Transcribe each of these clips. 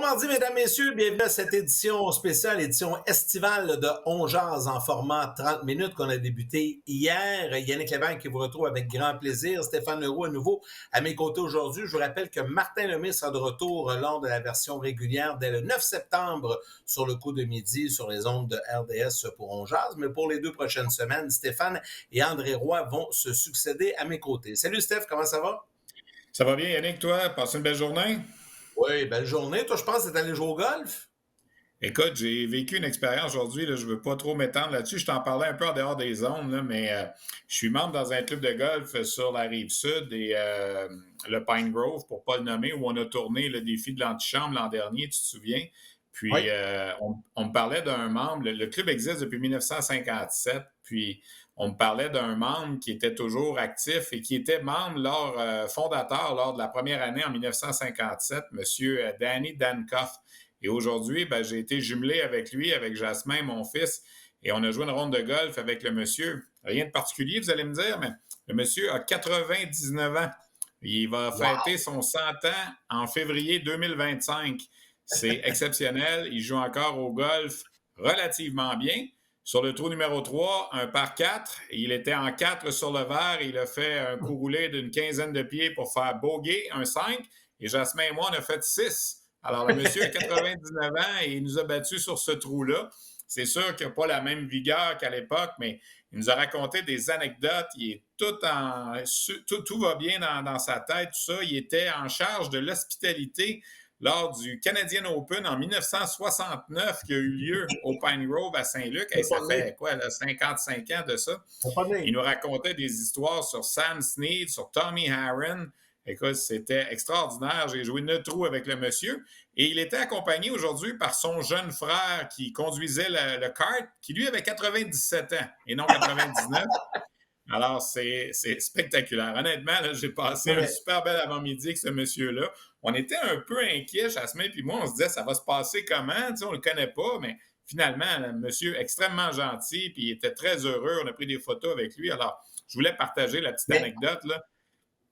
mardi, mesdames, messieurs. Bienvenue à cette édition spéciale, édition estivale de On Jase en format 30 minutes qu'on a débuté hier. Yannick Lévesque qui vous retrouve avec grand plaisir. Stéphane Leroux à nouveau à mes côtés aujourd'hui. Je vous rappelle que Martin Lemay sera de retour lors de la version régulière dès le 9 septembre sur le coup de midi sur les ondes de RDS pour On Jase. Mais pour les 2 prochaines semaines, Stéphane et André Roy vont se succéder à mes côtés. Salut Steph, comment ça va? Ça va bien, Yannick, toi? Passe une belle journée? Oui, belle journée. Toi, je pense que t'es allé jouer au golf? Écoute, j'ai vécu une expérience aujourd'hui, là, je ne veux pas trop m'étendre là-dessus. Je t'en parlais un peu en dehors des zones, là, mais je suis membre dans un club de golf sur la Rive-Sud et le Pine Grove, pour ne pas le nommer, où on a tourné le défi de l'antichambre l'an dernier, tu te souviens? Oui. Puis on me parlait d'un membre, le club existe depuis 1957, puis on me parlait d'un membre qui était toujours actif et qui était membre fondateur lors de la première année en 1957, M. Danny Dankoff. Et aujourd'hui, j'ai été jumelé avec lui, avec Jasmin, mon fils, et on a joué une ronde de golf avec le monsieur. Rien de particulier, vous allez me dire, mais le monsieur a 99 ans. Il va fêter son 100 ans en février 2025. C'est exceptionnel. Il joue encore au golf relativement bien. Sur le trou numéro 3, un par 4. Il était en 4 sur le verre. Il a fait un coup roulé d'une quinzaine de pieds pour faire bogey, un 5. Et Jasmin et moi, on a fait 6. Alors, le monsieur a 99 ans et il nous a battus sur ce trou-là. C'est sûr qu'il n'a pas la même vigueur qu'à l'époque, mais il nous a raconté des anecdotes. Il est tout va bien dans sa tête, tout ça. Il était en charge de l'hospitalité lors du Canadian Open en 1969 qui a eu lieu au Pine Grove à Saint-Luc. Et ça fait quoi, là, 55 ans de ça? Il nous racontait des histoires sur Sam Snead, sur Tommy Harron. Écoute, c'était extraordinaire. J'ai joué 9 trous avec le monsieur. Et il était accompagné aujourd'hui par son jeune frère qui conduisait le kart, qui lui avait 97 ans et non 99. Alors, c'est spectaculaire. Honnêtement, là, j'ai passé un super bel avant-midi avec ce monsieur-là. On était un peu inquiets, Jasmin, puis moi, on se disait, ça va se passer comment? Tu sais, on ne le connaît pas, mais finalement, le monsieur extrêmement gentil, puis il était très heureux. On a pris des photos avec lui. Alors, je voulais partager la petite anecdote, là.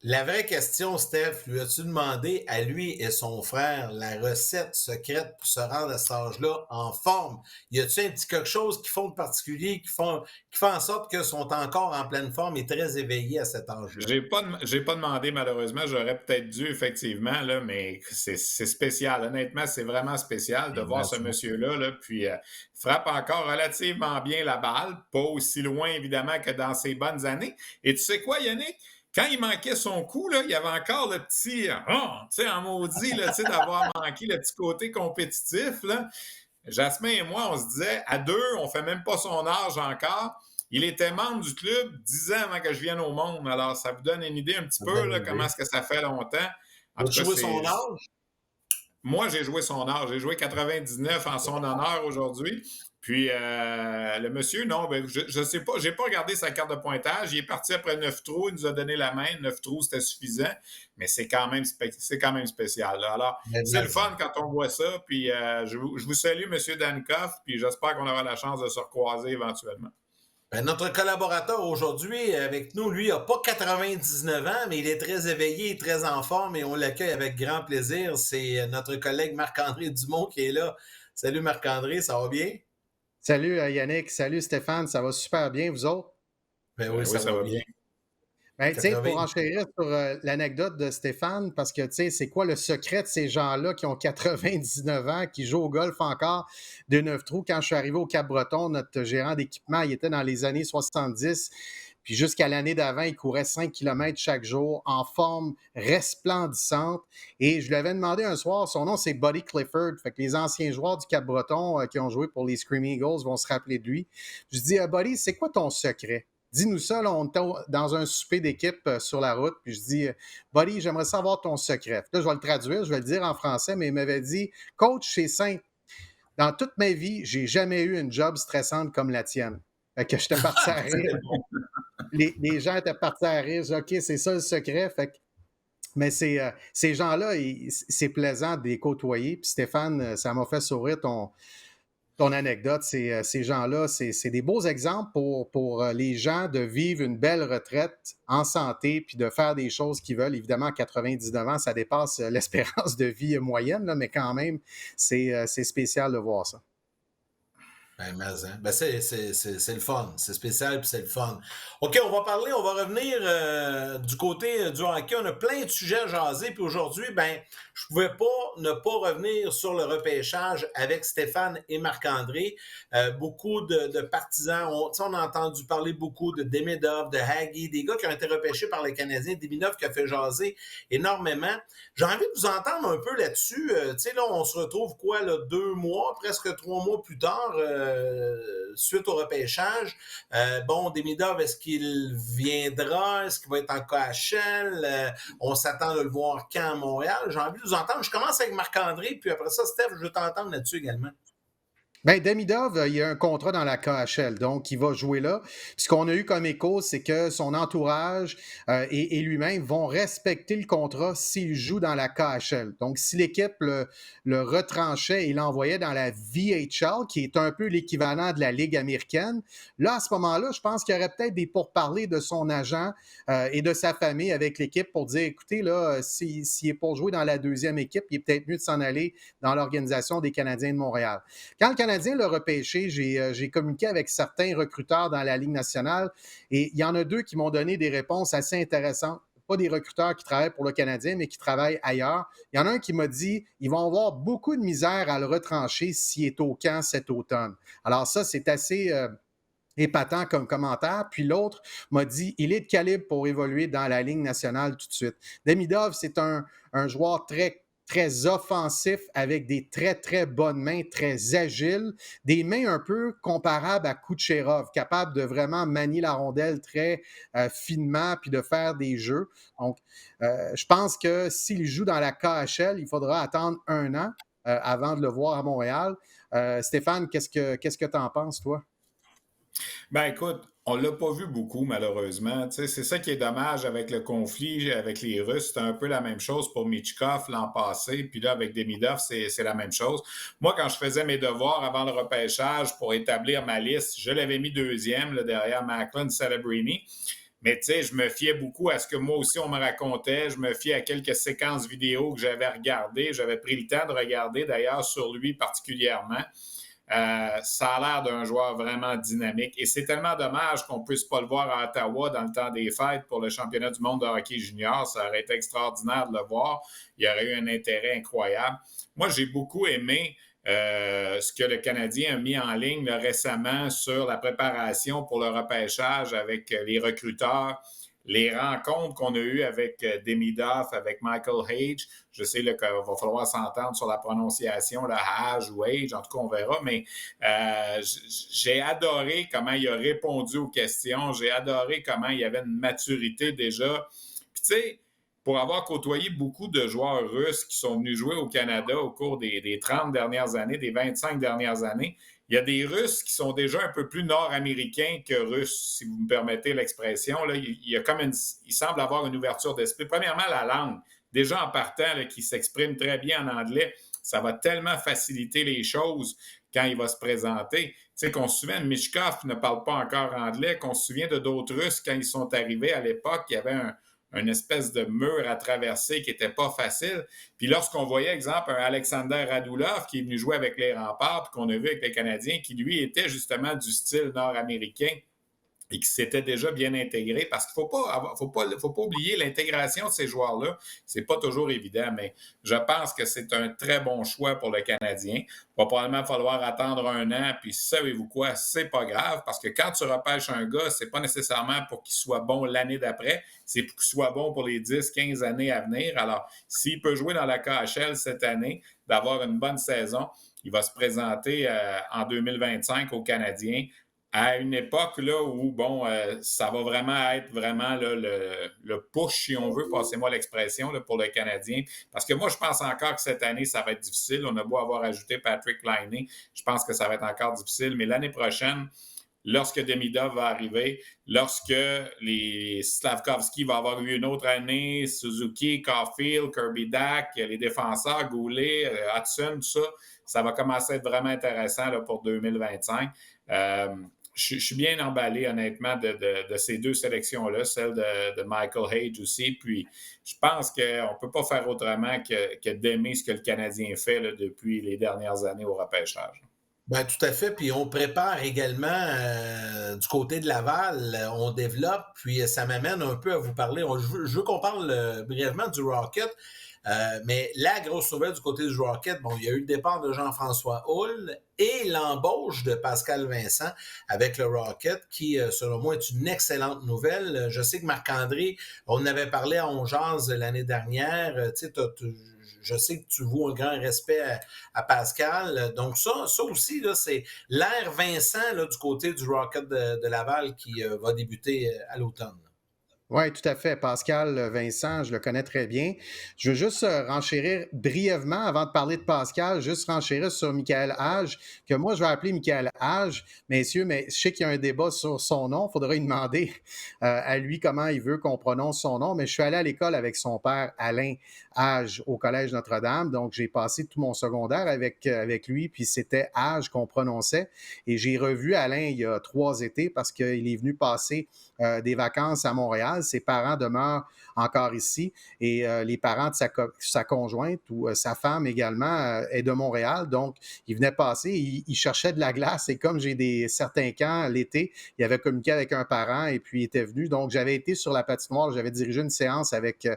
La vraie question, Steph, lui as-tu demandé à lui et son frère la recette secrète pour se rendre à cet âge-là en forme? Y a-tu un petit quelque chose qu'ils font de particulier, qui fait en sorte qu'ils sont encore en pleine forme et très éveillés à cet âge-là? J'ai pas demandé, malheureusement. J'aurais peut-être dû, effectivement, là, mais c'est spécial. Honnêtement, c'est vraiment spécial de voir ce monsieur-là. Là, puis, frappe encore relativement bien la balle. Pas aussi loin, évidemment, que dans ses bonnes années. Et tu sais quoi, Yannick? Quand il manquait son coup, là, il y avait encore le petit en maudit là, d'avoir manqué le petit côté compétitif. Là. Jasmin et moi, on se disait, à deux, on fait même pas son âge encore. Il était membre du club 10 ans avant que je vienne au monde. Alors, ça vous donne une idée un petit peu là, comment est-ce que ça fait longtemps. En tout cas, joué son âge? Moi, j'ai joué son âge. J'ai joué 99 en son honneur aujourd'hui. Puis, le monsieur, non, je sais pas. J'ai pas regardé sa carte de pointage. Il est parti après 9 trous. Il nous a donné la main. 9 trous, c'était suffisant. Mais c'est quand même spécial. Là. Alors, c'est le fun quand on voit ça. Puis, je vous salue, monsieur Dankoff. Puis, j'espère qu'on aura la chance de se recroiser éventuellement. Ben, notre collaborateur aujourd'hui avec nous, lui, n'a pas 99 ans, mais il est très éveillé et très en forme et on l'accueille avec grand plaisir. C'est notre collègue Marc-André Dumont qui est là. Salut Marc-André, ça va bien? Salut Yannick, salut Stéphane, ça va super bien, vous autres? Ben oui, ça va bien. Ben, pour enchérir sur l'anecdote de Stéphane, parce que c'est quoi le secret de ces gens-là qui ont 99 ans, qui jouent au golf encore de 9 trous? Quand je suis arrivé au Cap-Breton, notre gérant d'équipement, il était dans les années 70, puis jusqu'à l'année d'avant, il courait 5 km chaque jour, en forme resplendissante. Et je lui avais demandé un soir, son nom c'est Buddy Clifford, fait que les anciens joueurs du Cap-Breton qui ont joué pour les Screaming Eagles vont se rappeler de lui. Je lui dis, Buddy, c'est quoi ton secret? Dis-nous ça, là, on était dans un souper d'équipe sur la route, puis je dis, Buddy, j'aimerais savoir ton secret. Là, je vais le traduire, je vais le dire en français, mais il m'avait dit, Coach, c'est simple. Dans toute ma vie, j'ai jamais eu une job stressante comme la tienne. Fait que j'étais parti à rire. Les gens étaient partis à rire. Je dis, OK, c'est ça le secret. Fait que, mais ces gens-là, c'est plaisant de les côtoyer. Puis Stéphane, ça m'a fait sourire ton anecdote, ces gens-là, c'est des beaux exemples pour les gens de vivre une belle retraite en santé puis de faire des choses qu'ils veulent. Évidemment, à 99 ans, ça dépasse l'espérance de vie moyenne, là, mais quand même, c'est spécial de voir ça. C'est le fun. C'est spécial puis c'est le fun. OK, on va revenir du côté du hockey. On a plein de sujets à jaser. Puis aujourd'hui, je pouvais pas ne pas revenir sur le repêchage avec Stéphane et Marc-André. Beaucoup de partisans, on a entendu parler beaucoup de Demidov, de Hagee, des gars qui ont été repêchés par les Canadiens. Demidov qui a fait jaser énormément. J'ai envie de vous entendre un peu là-dessus. Là, on se retrouve là, 2 mois, presque 3 mois plus tard, suite au repêchage. Demidov, est-ce qu'il viendra? Est-ce qu'il va être en KHL? On s'attend de le voir quand à Montréal? J'ai envie de vous entendre. Je commence avec Marc-André, puis après ça, Steph, je veux t'entendre là-dessus également. Demidov, il a un contrat dans la KHL, donc il va jouer là. Puis ce qu'on a eu comme écho, c'est que son entourage et lui-même vont respecter le contrat s'il joue dans la KHL. Donc, si l'équipe le retranchait et l'envoyait dans la VHL, qui est un peu l'équivalent de la Ligue américaine, là, à ce moment-là, je pense qu'il y aurait peut-être des pourparlers de son agent et de sa famille avec l'équipe pour dire, écoutez, là, s'il est pour jouer dans la deuxième équipe, il est peut-être mieux de s'en aller dans l'organisation des Canadiens de Montréal. Quand le Canadien l'a repêché, j'ai communiqué avec certains recruteurs dans la Ligue nationale et il y en a 2 qui m'ont donné des réponses assez intéressantes. Pas des recruteurs qui travaillent pour le Canadien, mais qui travaillent ailleurs. Il y en a un qui m'a dit ils vont avoir beaucoup de misère à le retrancher s'il est au camp cet automne. Alors ça, c'est assez épatant comme commentaire. Puis l'autre m'a dit il est de calibre pour évoluer dans la Ligue nationale tout de suite. Demidov, c'est un joueur très offensif avec des très, très bonnes mains, très agiles, des mains un peu comparables à Kucherov, capable de vraiment manier la rondelle très finement puis de faire des jeux. Donc, je pense que s'il joue dans la KHL, il faudra attendre 1 an avant de le voir à Montréal. Stéphane, qu'est-ce que tu en penses, toi? Écoute, on ne l'a pas vu beaucoup, malheureusement. C'est ça qui est dommage avec le conflit avec les Russes. C'est un peu la même chose pour Michkov l'an passé. Puis là, avec Demidov, c'est la même chose. Moi, quand je faisais mes devoirs avant le repêchage pour établir ma liste, je l'avais mis 2e là, derrière Macklin, Celebrini. Mais tu sais, je me fiais beaucoup à ce que moi aussi on me racontait. Je me fiais à quelques séquences vidéo que j'avais regardées. J'avais pris le temps de regarder d'ailleurs sur lui particulièrement. Ça a l'air d'un joueur vraiment dynamique. Et c'est tellement dommage qu'on ne puisse pas le voir à Ottawa dans le temps des fêtes pour le championnat du monde de hockey junior. Ça aurait été extraordinaire de le voir. Il y aurait eu un intérêt incroyable. Moi, j'ai beaucoup aimé ce que le Canadien a mis en ligne là, récemment sur la préparation pour le repêchage avec les recruteurs. Les rencontres qu'on a eues avec Demidov, avec Michael Hage, je sais qu'il va falloir s'entendre sur la prononciation, le Hage ou Hage, en tout cas, on verra, mais j'ai adoré comment il a répondu aux questions, j'ai adoré comment il y avait une maturité déjà. Puis tu sais, pour avoir côtoyé beaucoup de joueurs russes qui sont venus jouer au Canada au cours des 30 dernières années, des 25 dernières années, il y a des Russes qui sont déjà un peu plus nord-américains que Russes, si vous me permettez l'expression. Là, il semble avoir une ouverture d'esprit. Premièrement, la langue. Déjà en partant, là, qui s'exprime très bien en anglais, ça va tellement faciliter les choses quand il va se présenter. Tu sais, qu'on se souvient de Michkov ne parle pas encore anglais, qu'on se souvient de d'autres Russes quand ils sont arrivés à l'époque, il y avait une espèce de mur à traverser qui n'était pas facile. Puis lorsqu'on voyait, exemple, un Alexander Radulov qui est venu jouer avec les Remparts, puis qu'on a vu avec les Canadiens, qui lui était justement du style nord-américain et qui s'était déjà bien intégré, parce qu'il ne faut pas oublier l'intégration de ces joueurs-là. C'est pas toujours évident, mais je pense que c'est un très bon choix pour le Canadien. Il va probablement falloir attendre 1 an, puis savez-vous quoi, c'est pas grave, parce que quand tu repêches un gars, c'est pas nécessairement pour qu'il soit bon l'année d'après, c'est pour qu'il soit bon pour les 10-15 années à venir. Alors, s'il peut jouer dans la KHL cette année, d'avoir une bonne saison, il va se présenter en 2025 aux Canadiens, à une époque là, où, ça va vraiment être vraiment là, le push, si on veut, passez-moi l'expression, là, pour le Canadien. Parce que moi, je pense encore que cette année, ça va être difficile. On a beau avoir ajouté Patrick Laine. Je pense que ça va être encore difficile. Mais l'année prochaine, lorsque Demidov va arriver, lorsque les Slavkovski va avoir eu une autre année, Suzuki, Caulfield, Kirby Dack, les défenseurs, Goulet, Hudson, tout ça, ça va commencer à être vraiment intéressant là, pour 2025. Je suis bien emballé, honnêtement, de ces deux sélections-là, celle de Michael Hage aussi. Puis, je pense qu'on ne peut pas faire autrement que d'aimer ce que le Canadien fait là, depuis les dernières années au repêchage. Ben, tout à fait. Puis on prépare également du côté de Laval, on développe, puis ça m'amène un peu à vous parler. Je veux qu'on parle brièvement du Rocket. Mais la grosse nouvelle du côté du Rocket, bon, il y a eu le départ de Jean-François Houle et l'embauche de Pascal Vincent avec le Rocket, qui, selon moi, est une excellente nouvelle. Je sais que Marc-André, on en avait parlé à On Jase l'année dernière. Je sais que tu voues un grand respect à Pascal. Donc, ça aussi, là, c'est l'ère Vincent là, du côté du Rocket de Laval qui va débuter à l'automne. Oui, tout à fait. Pascal Vincent, je le connais très bien. Je veux juste renchérir brièvement, avant de parler de Pascal, juste renchérir sur Michael Hage, que moi, je vais appeler Michael Hage. Messieurs, mais je sais qu'il y a un débat sur son nom. Il faudrait lui demander à lui comment il veut qu'on prononce son nom. Mais je suis allé à l'école avec son père, Alain Hage, au Collège Notre-Dame. Donc, j'ai passé tout mon secondaire avec lui, puis c'était Hage qu'on prononçait. Et j'ai revu Alain il y a 3 étés parce qu'il est venu passer des vacances à Montréal. Ses parents demeurent encore ici et les parents de sa conjointe ou sa femme également est de Montréal. Donc, il venait passer, il cherchait de la glace et comme j'ai certains camps l'été, il avait communiqué avec un parent et puis il était venu. Donc, j'avais été sur la patinoire, j'avais dirigé une séance avec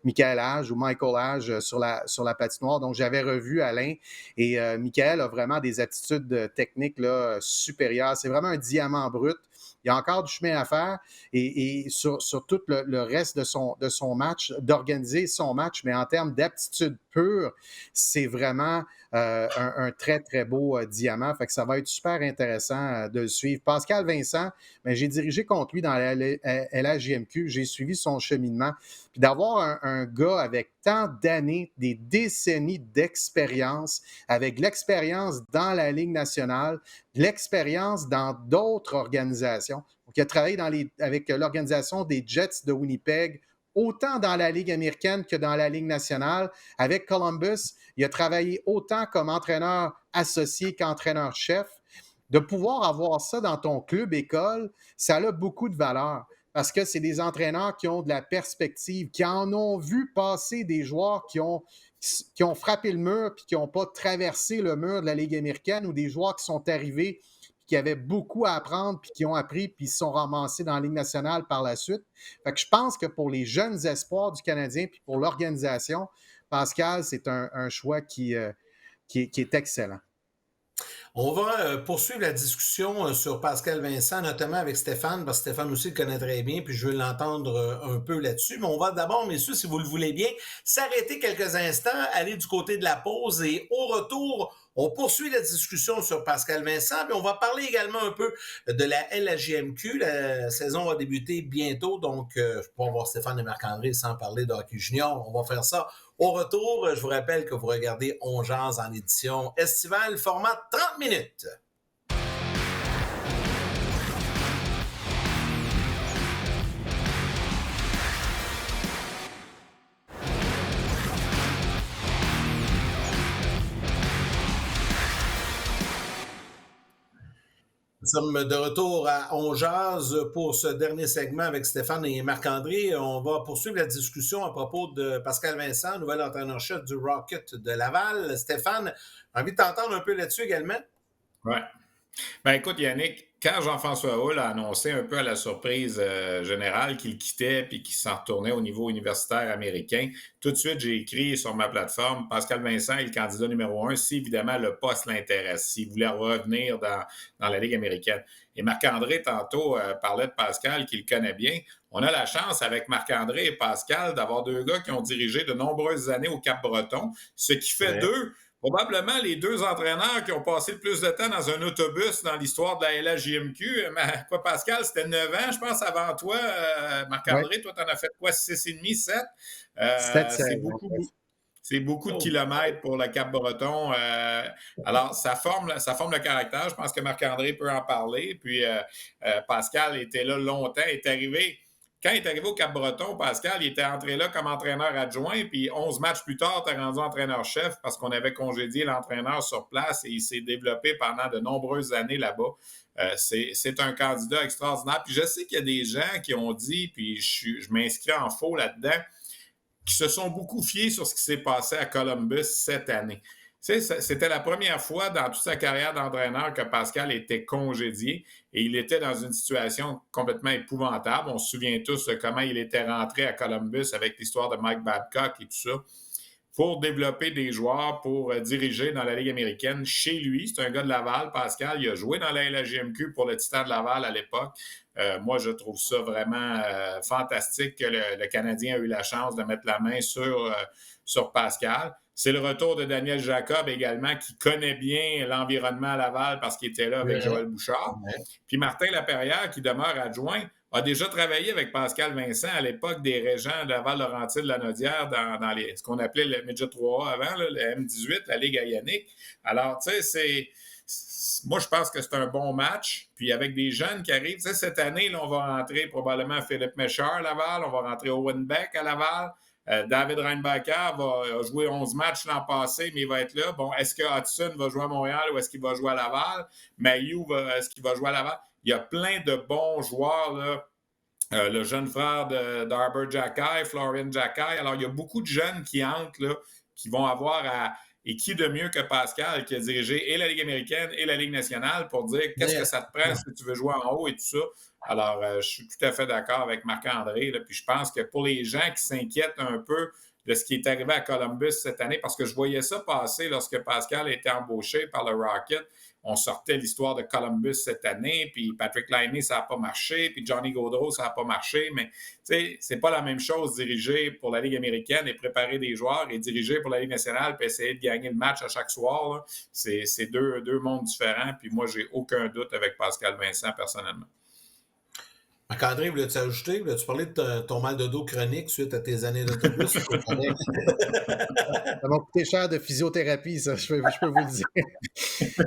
Michael Hage ou Michael Hage sur la patinoire. Donc, j'avais revu Alain et Michael a vraiment des aptitudes techniques là, supérieures. C'est vraiment un diamant brut. Il y a encore du chemin à faire et sur tout le reste de son match, d'organiser son match, mais en termes d'aptitude pure, c'est vraiment un très, très beau diamant. Fait que ça va être super intéressant de le suivre. Pascal Vincent, ben, j'ai dirigé contre lui dans la LHJMQ, j'ai suivi son cheminement. Puis d'avoir un gars avec tant d'années, des décennies d'expérience, avec l'expérience dans la Ligue nationale, l'expérience dans d'autres organisations. Donc, il a travaillé avec l'organisation des Jets de Winnipeg, autant dans la Ligue américaine que dans la Ligue nationale. Avec Columbus, il a travaillé autant comme entraîneur associé qu'entraîneur-chef. De pouvoir avoir ça dans ton club-école, ça a beaucoup de valeur parce que c'est des entraîneurs qui ont de la perspective, qui en ont vu passer des joueurs qui ont frappé le mur puis qui n'ont pas traversé le mur de la Ligue américaine ou des joueurs qui sont arrivés qui avaient beaucoup à apprendre puis qui ont appris puis se sont ramassés dans la Ligue nationale par la suite. Fait que je pense que pour les jeunes espoirs du Canadien puis pour l'organisation, Pascal, c'est un choix qui est excellent. On va poursuivre la discussion sur Pascal Vincent, notamment avec Stéphane, parce que Stéphane aussi le connaît très bien, puis je veux l'entendre un peu là-dessus. Mais on va d'abord, messieurs, si vous le voulez bien, s'arrêter quelques instants, aller du côté de la pause et au retour, on poursuit la discussion sur Pascal Vincent, puis on va parler également un peu de la LHJMQ. La saison va débuter bientôt, donc je ne peux pas voir Stéphane et Marc-André sans parler de hockey junior. On va faire ça au retour. Je vous rappelle que vous regardez On Jase en édition estivale, format 30 minutes. Nous sommes de retour à On Jase pour ce dernier segment avec Stéphane et Marc-André. On va poursuivre la discussion à propos de Pascal Vincent, nouvel entraîneur-chef du Rocket de Laval. Stéphane, j'ai envie de t'entendre un peu là-dessus également. Oui. Ben écoute, Yannick, quand Jean-François Houle a annoncé un peu à la surprise générale qu'il quittait puis qu'il s'en retournait au niveau universitaire américain, tout de suite, j'ai écrit sur ma plateforme « Pascal Vincent est le candidat numéro 1 si, évidemment, le poste l'intéresse, s'il voulait revenir dans la Ligue américaine. » Et Marc-André, tantôt, parlait de Pascal, qu'il connaît bien. On a la chance, avec Marc-André et Pascal, d'avoir deux gars qui ont dirigé de nombreuses années au Cap-Breton, ce qui fait d'eux probablement les deux entraîneurs qui ont passé le plus de temps dans un autobus dans l'histoire de la LHJMQ. Quoi, Pascal, c'était 9 ans, je pense, avant toi. Marc-André, toi, t'en as fait quoi, 6,5, 7? 7, c'est beaucoup. C'est beaucoup de kilomètres pour le Cap-Breton. Alors, ça forme le caractère. Je pense que Marc-André peut en parler. Puis, Pascal était là longtemps, Quand il est arrivé au Cap-Breton, Pascal, il était entré là comme entraîneur adjoint, puis 11 matchs plus tard, tu es rendu entraîneur-chef parce qu'on avait congédié l'entraîneur sur place et il s'est développé pendant de nombreuses années là-bas. C'est un candidat extraordinaire. Puis je sais qu'il y a des gens qui ont dit, puis je m'inscris en faux là-dedans, qui se sont beaucoup fiés sur ce qui s'est passé à Columbus cette année. C'était la première fois dans toute sa carrière d'entraîneur que Pascal était congédié et il était dans une situation complètement épouvantable. On se souvient tous de comment il était rentré à Columbus avec l'histoire de Mike Babcock et tout ça pour développer des joueurs, pour diriger dans la Ligue américaine chez lui. C'est un gars de Laval, Pascal. Il a joué dans la LHJMQ pour le Titan de Laval à l'époque. Moi, je trouve ça vraiment fantastique que le Canadien a eu la chance de mettre la main sur Pascal. C'est le retour de Daniel Jacob également, qui connaît bien l'environnement à Laval parce qu'il était là avec Joël Bouchard. Puis Martin Laperrière, qui demeure adjoint, a déjà travaillé avec Pascal Vincent à l'époque des régents de Laval-Laurentide-Lanaudière dans ce qu'on appelait le Midget 3A avant, là, le M18, la Ligue Ionique. Alors, tu sais, moi, je pense que c'est un bon match. Puis avec des jeunes qui arrivent, tu sais, cette année, là, on va rentrer probablement Philippe Méchard à Laval, on va rentrer Owen Beck à Laval. David Reinbacher a joué 11 matchs l'an passé, mais il va être là. Bon, est-ce que Hudson va jouer à Montréal ou est-ce qu'il va jouer à Laval? Mailloux, est-ce qu'il va jouer à Laval? Il y a plein de bons joueurs, là. Le jeune frère d'Arbor Jackay, Florian Jackay. Alors, il y a beaucoup de jeunes qui entrent, là, qui vont avoir à... Et qui de mieux que Pascal, qui a dirigé et la Ligue américaine et la Ligue nationale pour dire qu'est-ce que ça te prend si tu veux jouer en haut et tout ça. Alors, je suis tout à fait d'accord avec Marc-André. Puis je pense que pour les gens qui s'inquiètent un peu de ce qui est arrivé à Columbus cette année, parce que je voyais ça passer lorsque Pascal a été embauché par le Rocket. On sortait l'histoire de Columbus cette année, puis Patrick Laine, ça n'a pas marché, puis Johnny Gaudreau, ça n'a pas marché, mais tu sais, c'est pas la même chose diriger pour la Ligue américaine et préparer des joueurs et diriger pour la Ligue nationale puis essayer de gagner le match à chaque soir. Là. C'est deux mondes différents, puis moi, j'ai aucun doute avec Pascal Vincent, personnellement. Marc-André, voulais-tu ajouter? Voulais-tu parler de ton mal de dos chronique suite à tes années d'autobus? Ça m'a coûté cher de physiothérapie, ça, je peux vous le dire.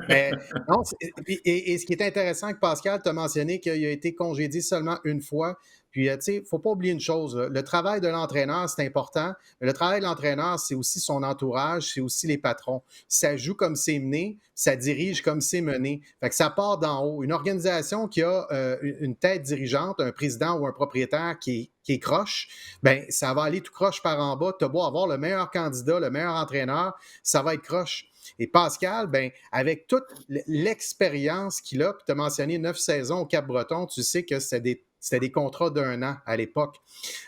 Mais, non, et ce qui est intéressant que Pascal t'a mentionné qu'il a été congédié seulement une fois. Puis, tu sais, il ne faut pas oublier une chose. Là. Le travail de l'entraîneur, c'est important. Mais le travail de l'entraîneur, c'est aussi son entourage, c'est aussi les patrons. Ça joue comme c'est mené, ça dirige comme c'est mené. Fait que ça part d'en haut. Une organisation qui a une tête dirigeante, un président ou un propriétaire qui est croche, bien, ça va aller tout croche par en bas. Tu as beau avoir le meilleur candidat, le meilleur entraîneur, ça va être croche. Et Pascal, ben, avec toute l'expérience qu'il a, puis tu as mentionné 9 saisons au Cap-Breton, tu sais que c'était des contrats d'1 an à l'époque.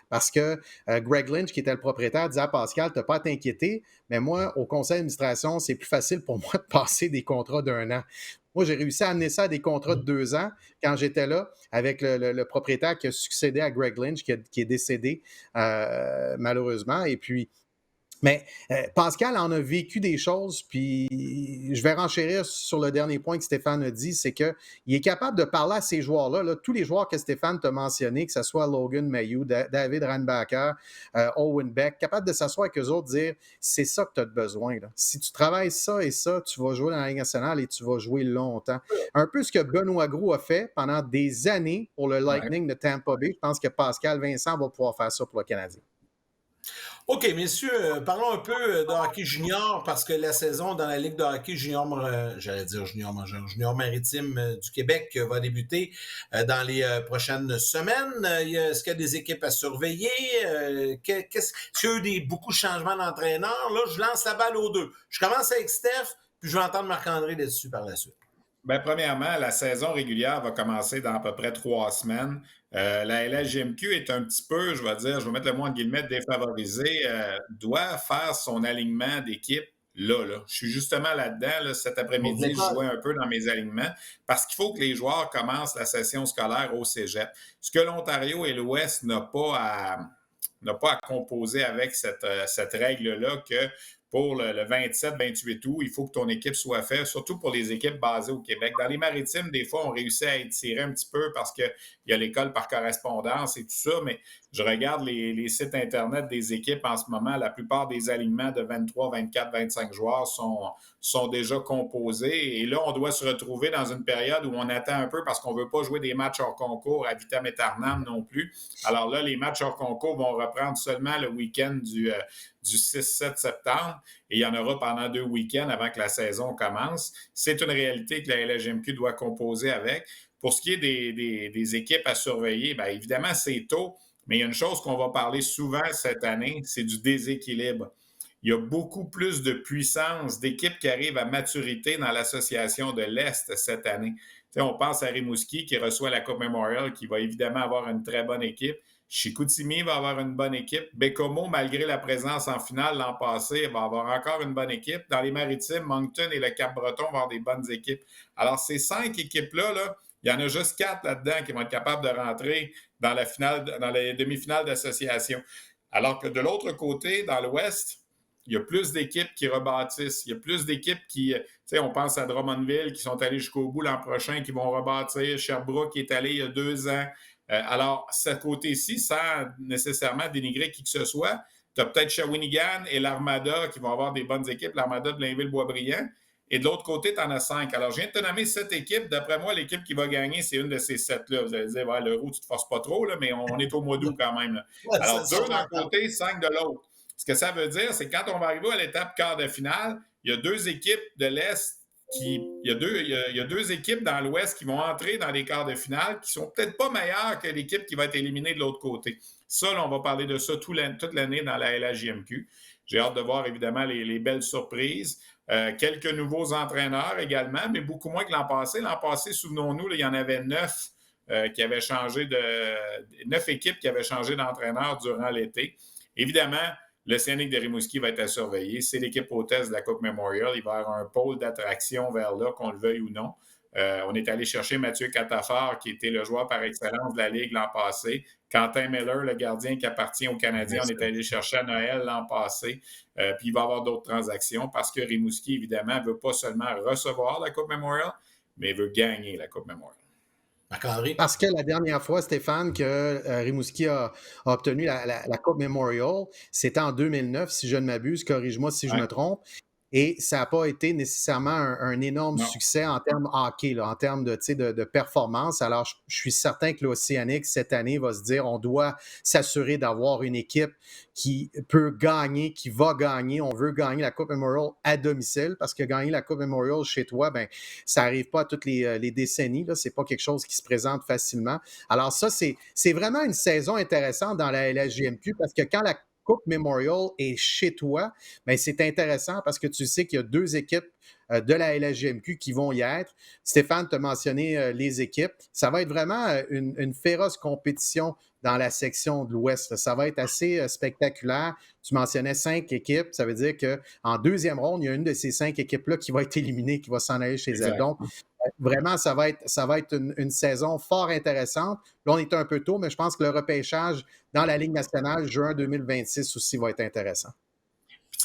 Parce que Greg Lynch, qui était le propriétaire, disait à Pascal, tu n'as pas à t'inquiéter, mais moi, au conseil d'administration, c'est plus facile pour moi de passer des contrats d'1 an. Moi, j'ai réussi à amener ça à des contrats de 2 ans quand j'étais là avec le propriétaire qui a succédé à Greg Lynch, qui est décédé malheureusement. Et puis, mais Pascal en a vécu des choses, puis je vais renchérir sur le dernier point que Stéphane a dit, c'est qu'il est capable de parler à ces joueurs-là, là, tous les joueurs que Stéphane t'a mentionnés, que ce soit Logan Mailloux, David Reinbacher, Owen Beck, capable de s'asseoir avec eux autres, dire c'est ça que tu as besoin. Là. Si tu travailles ça et ça, tu vas jouer dans la Ligue nationale et tu vas jouer longtemps. Un peu ce que Benoît Gros a fait pendant des années pour le Lightning de Tampa Bay. Je pense que Pascal Vincent va pouvoir faire ça pour le Canadien. OK, messieurs, parlons un peu de hockey junior parce que la saison dans la Ligue de hockey junior, j'allais dire junior majeur, junior maritime du Québec va débuter dans les prochaines semaines. Est-ce qu'il y a des équipes à surveiller? Est-ce qu'il y a eu beaucoup de changements d'entraîneur? Là, je lance la balle aux deux. Je commence avec Steph, puis je vais entendre Marc-André là-dessus par la suite. Bien, premièrement, la saison régulière va commencer dans à peu près 3 semaines. La LHJMQ est un petit peu, je vais mettre le mot en guillemets, défavorisée, doit faire son alignement d'équipe là. Je suis justement là-dedans. Là, cet après-midi, je jouais un peu dans mes alignements parce qu'il faut que les joueurs commencent la session scolaire au cégep. Ce que l'Ontario et l'Ouest n'a pas à composer avec cette règle-là que pour le 27-28 août. Il faut que ton équipe soit faite, surtout pour les équipes basées au Québec. Dans les Maritimes, des fois, on réussit à étirer un petit peu parce qu'il y a l'école par correspondance et tout ça, mais je regarde les sites Internet des équipes en ce moment. La plupart des alignements de 23, 24, 25 joueurs sont déjà composés. Et là, on doit se retrouver dans une période où on attend un peu parce qu'on ne veut pas jouer des matchs hors concours à vitam aeternam non plus. Alors là, les matchs hors concours vont reprendre seulement le week-end du 6-7 septembre et il y en aura pendant 2 week-ends avant que la saison commence. C'est une réalité que la LHJMQ doit composer avec. Pour ce qui est des équipes à surveiller, bien évidemment, c'est tôt, mais il y a une chose qu'on va parler souvent cette année, c'est du déséquilibre. Il y a beaucoup plus de puissance d'équipes qui arrivent à maturité dans l'association de l'Est cette année. T'sais, on pense à Rimouski qui reçoit la Coupe Memorial, qui va évidemment avoir une très bonne équipe. Chicoutimi va avoir une bonne équipe. Bécomo, malgré la présence en finale l'an passé, va avoir encore une bonne équipe. Dans les Maritimes, Moncton et le Cap-Breton vont avoir des bonnes équipes. Alors, ces 5 équipes-là, il y en a juste 4 là-dedans qui vont être capables de rentrer dans les demi-finales d'association. Alors que de l'autre côté, dans l'Ouest, il y a plus d'équipes qui rebâtissent. Il y a plus d'équipes qui, on pense à Drummondville, qui sont allés jusqu'au bout l'an prochain, qui vont rebâtir. Sherbrooke qui est allé il y a 2 ans. Alors, ce côté-ci, sans nécessairement dénigrer qui que ce soit, tu as peut-être Shawinigan et l'Armada qui vont avoir des bonnes équipes, l'Armada de Blainville-Boisbriand. Et de l'autre côté, tu en as 5. Alors, je viens de te nommer 7 équipes. D'après moi, l'équipe qui va gagner, c'est une de ces 7-là. Vous allez dire, ouais, l'Euro, tu te forces pas trop, là, mais on est au mois d'août quand même. Là. Alors, 2 d'un côté, 5 de l'autre. Ce que ça veut dire, c'est que quand on va arriver à l'étape quart de finale, il y a 2 équipes de l'Est il y a 2 équipes dans l'Ouest qui vont entrer dans les quarts de finale qui sont peut-être pas meilleures que l'équipe qui va être éliminée de l'autre côté. Ça, là, on va parler de ça toute l'année dans la LHJMQ. J'ai hâte de voir, évidemment, les belles surprises. Quelques nouveaux entraîneurs également, mais beaucoup moins que l'an passé. L'an passé, souvenons-nous, là, il y en avait 9 qui avaient changé 9 équipes qui avaient changé d'entraîneur durant l'été. Évidemment, le Scénic de Rimouski va être à surveiller. C'est l'équipe hôtesse de la Coupe Memorial. Il va y avoir un pôle d'attraction vers là, qu'on le veuille ou non. On est allé chercher Mathieu Catafort, qui était le joueur par excellence de la Ligue l'an passé. Quentin Miller, le gardien qui appartient aux Canadiens, on est allé chercher à Noël l'an passé. Puis il va y avoir d'autres transactions parce que Rimouski, évidemment, ne veut pas seulement recevoir la Coupe Memorial, mais veut gagner la Coupe Memorial. Parce que la dernière fois, Stéphane, que Rimouski a obtenu la Coupe Memorial, c'était en 2009, si je ne m'abuse, corrige-moi si je me trompe, et ça n'a pas été nécessairement un énorme succès en termes hockey, là, en termes de performance. Alors, je suis certain que l'Océanique, cette année, va se dire on doit s'assurer d'avoir une équipe qui peut gagner, qui va gagner. On veut gagner la Coupe Memorial à domicile parce que gagner la Coupe Memorial chez toi, ben, ça n'arrive pas à toutes les décennies. Ce n'est pas quelque chose qui se présente facilement. Alors ça, c'est vraiment une saison intéressante dans la LHJMQ parce que quand la Coupe Memorial est chez toi, bien, c'est intéressant parce que tu sais qu'il y a 2 équipes de la LHJMQ qui vont y être. Stéphane t'a mentionné les équipes. Ça va être vraiment une féroce compétition dans la section de l'Ouest. Ça va être assez spectaculaire. Tu mentionnais 5 équipes. Ça veut dire qu'en deuxième ronde, il y a une de ces 5 équipes-là qui va être éliminée, qui va s'en aller chez elle. Donc, vraiment, ça va être une saison fort intéressante. Là, on est un peu tôt, mais je pense que le repêchage dans la Ligue nationale, juin 2026 aussi, va être intéressant.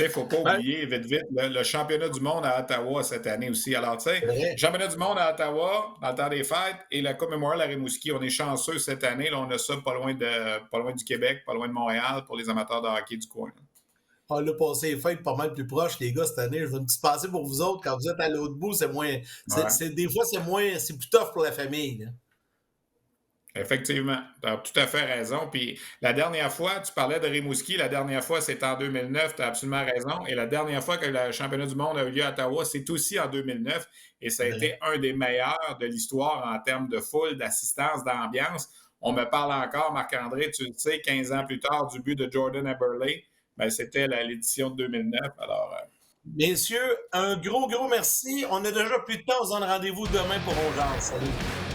Il ne faut pas oublier, vite, le championnat du monde à Ottawa cette année aussi. Alors, tu sais, le championnat du monde à Ottawa, dans le temps des fêtes, et la Coupe Memorial à Rimouski, on est chanceux cette année. Là, on a ça pas loin du Québec, pas loin de Montréal, pour les amateurs de hockey du coin. On l'a passé les fêtes pas mal plus proche, les gars, cette année. Je veux une petite pensée pour vous autres. Quand vous êtes à l'autre bout, c'est moins. Des fois, c'est plus tough pour la famille. Là. Effectivement, tu as tout à fait raison. Puis la dernière fois, tu parlais de Rimouski, la dernière fois, c'était en 2009, tu as absolument raison. Et la dernière fois que le championnat du monde a eu lieu à Ottawa, c'est aussi en 2009. Et ça a été un des meilleurs de l'histoire en termes de foule, d'assistance, d'ambiance. On me parle encore, Marc-André, tu le sais, 15 ans plus tard, du but de Jordan Eberle. Ben, c'était l'édition de 2009. Alors, messieurs, un gros merci. On a déjà plus de temps. On se donne rendez-vous demain pour On Jase. Salut.